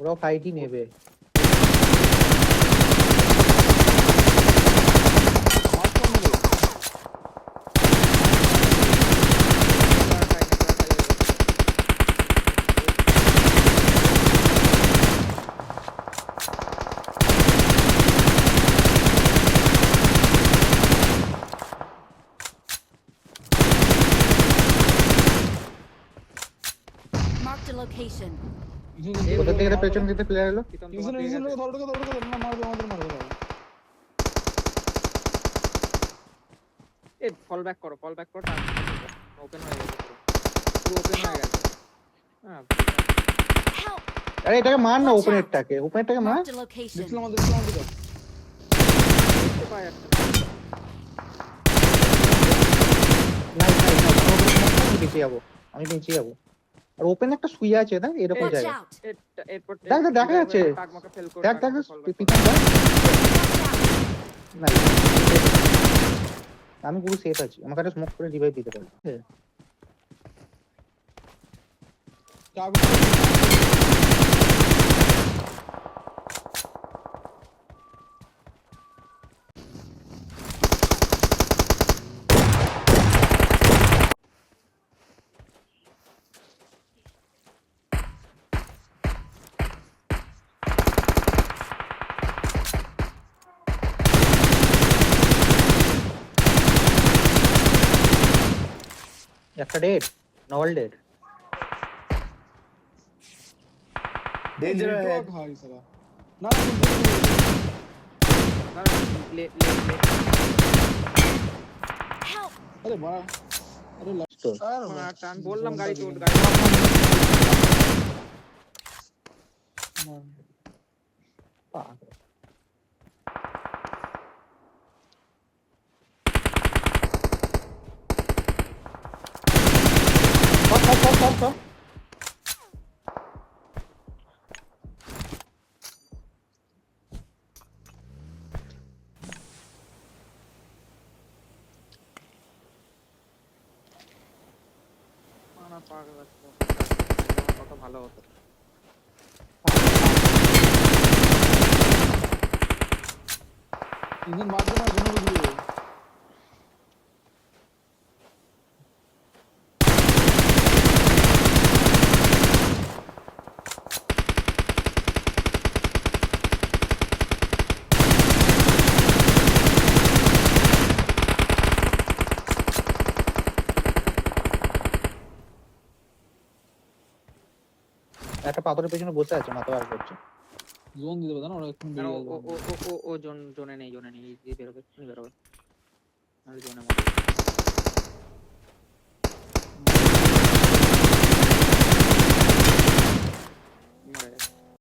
ওরাও ফাইটই নেবে। Marked a location. কোথা থেকে পেছন দিতে প্লেয়ার এলো? ফল ব্যাক করো ওপেন হয়ে গেছে পুরো ওপেন হয়ে গেছে। হ্যাঁ Help! আরে এটাকে মার না, ওপেনেরটাকে মার। Marked a location. দেখতে পাই একটা নাই নাই নাই, আমি বেঁচে যাবো, আর ওপেন একটা শুয়ে আছে না এরকম Watch জায়গা। out! এরপর দেখ দেখ, দেখা যাচ্ছে। টাকমাকে ফেল করো দেখ দেখ টাকমাকে পিছন দেখ। Watch out! নাই, আমি পুরো সেফ আছি, আমাকে একটা স্মোক করে রিভাইভ দিতে পারি। একটা ডেড, নল ডেড। डेंजर है না লে Help! তো আমি বললাম গাড়ি তো গাড়ি সব না পাগল আছে কত ভালো হতো। একটা পাথরের পেছনে বসে আছে, মাথা বার করছে। জোন দিতে পারতো না ওরা এখন ও ও ও ও জোনে নেই এই যে বেরোবে নাহলে জোনে মারবে।